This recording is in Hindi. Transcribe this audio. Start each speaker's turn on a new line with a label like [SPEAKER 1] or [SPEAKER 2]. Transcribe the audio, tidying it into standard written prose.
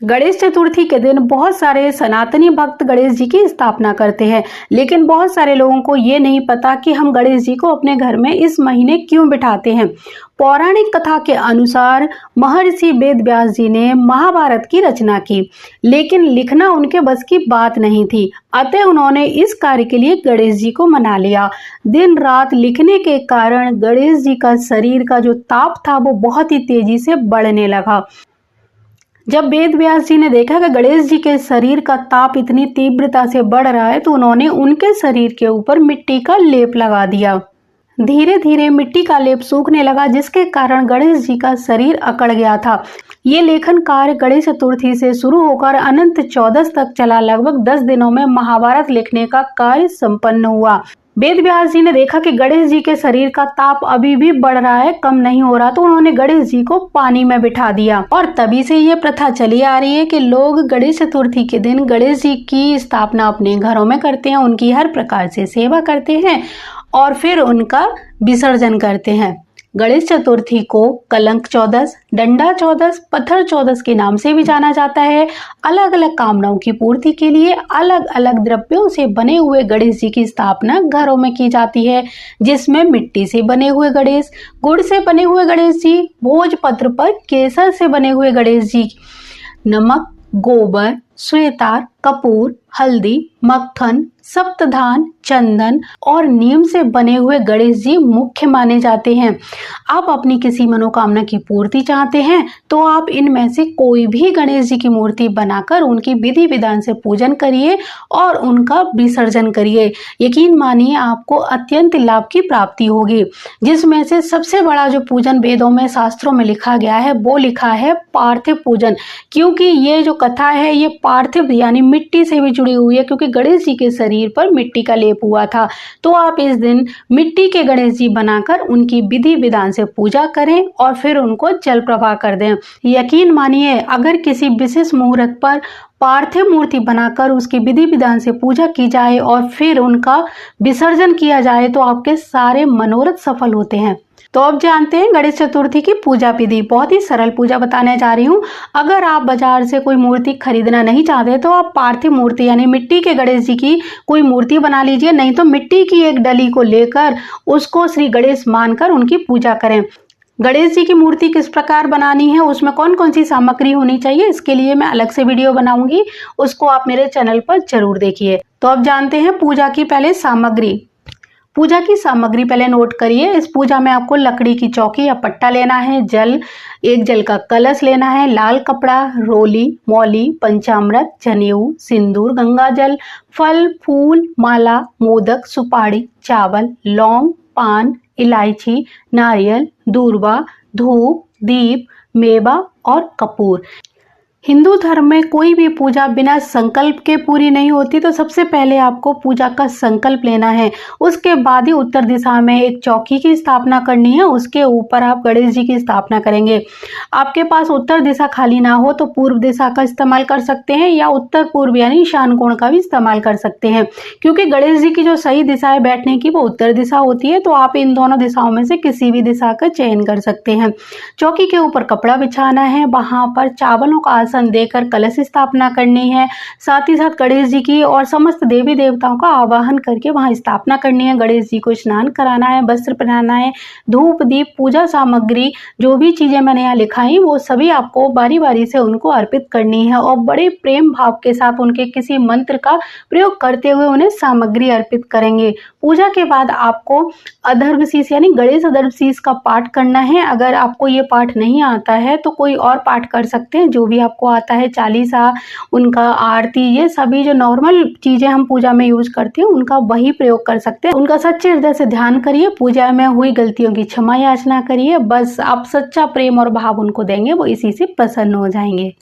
[SPEAKER 1] गणेश चतुर्थी के दिन बहुत सारे सनातनी भक्त गणेश जी की स्थापना करते हैं, लेकिन बहुत सारे लोगों को ये नहीं पता कि हम गणेश जी को अपने घर में इस महीने क्यों बिठाते हैं। पौराणिक कथा के अनुसार महर्षि वेद व्यास जी ने महाभारत की रचना की, लेकिन लिखना उनके बस की बात नहीं थी। अतः उन्होंने इस कार्य के लिए गणेश जी को मना लिया। दिन रात लिखने के कारण गणेश जी का शरीर का जो ताप था वो बहुत ही तेजी से बढ़ने लगा। जब वेद व्यास जी ने देखा कि गणेश जी के शरीर का ताप इतनी तीव्रता से बढ़ रहा है, तो उन्होंने उनके शरीर के ऊपर मिट्टी का लेप लगा दिया। धीरे धीरे मिट्टी का लेप सूखने लगा, जिसके कारण गणेश जी का शरीर अकड़ गया था। ये लेखन कार्य गणेश चतुर्थी से शुरू होकर अनंत चौदस तक चला। लगभग 10 दिनों में महाभारत लिखने का कार्य संपन्न हुआ। वेद व्यास जी ने देखा कि गणेश जी के शरीर का ताप अभी भी बढ़ रहा है, कम नहीं हो रहा, तो उन्होंने गणेश जी को पानी में बिठा दिया। और तभी से ये प्रथा चली आ रही है कि लोग गणेश चतुर्थी के दिन गणेश जी की स्थापना अपने घरों में करते हैं, उनकी हर प्रकार से सेवा करते हैं और फिर उनका विसर्जन करते हैं। गणेश चतुर्थी को कलंक चौदस, डंडा चौदस, पत्थर चौदस के नाम से भी जाना जाता है। अलग अलग कामनाओं की पूर्ति के लिए अलग अलग द्रव्यों से बने हुए गणेश जी की स्थापना घरों में की जाती है, जिसमें मिट्टी से बने हुए गणेश, गुड़ से बने हुए गणेश जी, भोजपत्र पर केसर से बने हुए गणेश जी, नमक, गोबर, श्वेतार, कपूर, हल्दी, मक्खन, सप्तधान, चंदन और नीम से बने हुए गणेश जी मुख्य माने जाते हैं। आप अपनी किसी मनोकामना की पूर्ति चाहते हैं तो आप इनमें से कोई भी गणेश जी की मूर्ति बनाकर उनकी विधि विधान से पूजन करिए और उनका विसर्जन करिए। यकीन मानिए आपको अत्यंत लाभ की प्राप्ति होगी। जिसमें से सबसे बड़ा जो पूजन वेदों में, शास्त्रों में लिखा गया है, वो लिखा है पार्थिव पूजन। क्योंकि ये जो कथा है ये पार्थिव यानी मिट्टी से भी जुड़ी हुई है, क्योंकि गणेश जी के शरीर पर मिट्टी का लेप हुआ था। तो आप इस दिन मिट्टी के गणेश जी बनाकर उनकी विधि विधान से पूजा करें और फिर उनको जल प्रवाह कर दें। यकीन मानिए अगर किसी विशेष मुहूर्त पर पार्थिव मूर्ति बनाकर उसकी विधि विधान से पूजा की जाए और फिर उनका विसर्जन किया जाए तो आपके सारे मनोरथ सफल होते हैं। तो अब जानते हैं गणेश चतुर्थी की पूजा विधि। बहुत ही सरल पूजा बताने जा रही हूँ। अगर आप बाजार से कोई मूर्ति खरीदना नहीं चाहते तो आप पार्थिव मूर्ति यानी मिट्टी के गणेश जी की कोई मूर्ति बना लीजिए, नहीं तो मिट्टी की एक डली को लेकर उसको श्री गणेश मानकर उनकी पूजा करें। गणेश जी की मूर्ति किस प्रकार बनानी है, उसमें कौन कौन सी सामग्री होनी चाहिए, इसके लिए मैं अलग से वीडियो बनाऊंगी, उसको आप मेरे चैनल पर जरूर देखिए। तो अब जानते हैं पूजा की पहले सामग्री। पूजा की सामग्री पहले नोट करिए। इस पूजा में आपको लकड़ी की चौकी या पट्टा लेना है, एक जल का कलश लेना है, लाल कपड़ा, रोली, मौली, पंचामृत, जनेऊ, सिंदूर, गंगा जल, फल, फूल, माला, मोदक, सुपारी, चावल, लौंग, पान, इलायची, नारियल, दूर्वा, धूप, दीप, मेवा और कपूर। हिंदू धर्म में कोई भी पूजा बिना संकल्प के पूरी नहीं होती, तो सबसे पहले आपको पूजा का संकल्प लेना है। उसके बाद ही उत्तर दिशा में एक चौकी की स्थापना करनी है, उसके ऊपर आप गणेश जी की स्थापना करेंगे। आपके पास उत्तर दिशा खाली ना हो तो पूर्व दिशा का इस्तेमाल कर सकते हैं या उत्तर पूर्व यानी ईशान कोण का भी इस्तेमाल कर सकते हैं, क्योंकि गणेश जी की जो सही दिशा है बैठने की वो उत्तर दिशा होती है। तो आप इन दोनों दिशाओं में से किसी भी दिशा का चयन कर सकते हैं। चौकी के ऊपर कपड़ा बिछाना है, वहां पर चावलों का देकर कलश स्थापना करनी है। साथ ही साथ गणेश जी की और समस्त देवी देवताओं का आवाहन करके वहां स्थापना करनी है। गणेश जी को स्नान कराना है, वस्त्र पहनाना है, धूप दीप पूजा सामग्री जो भी चीजें मैंने यहाँ लिखाई वो सभी आपको बारी बारी से उनको अर्पित करनी है और बड़े प्रेम भाव के साथ उनके किसी मंत्र का प्रयोग करते हुए उन्हें सामग्री अर्पित करेंगे। पूजा के बाद आपको अथर्वशीष यानी गणेश अथर्वशीष का पाठ करना है। अगर आपको ये पाठ नहीं आता है तो कोई और पाठ कर सकते हैं, जो भी आपको आता है, चालीसा, उनका आरती, ये सभी जो नॉर्मल चीजें हम पूजा में यूज करते हैं उनका वही प्रयोग कर सकते हैं। उनका सच्चे हृदय से ध्यान करिए, पूजा में हुई गलतियों की क्षमा याचना करिए। बस आप सच्चा प्रेम और भाव उनको देंगे, वो इसी से प्रसन्न हो जाएंगे।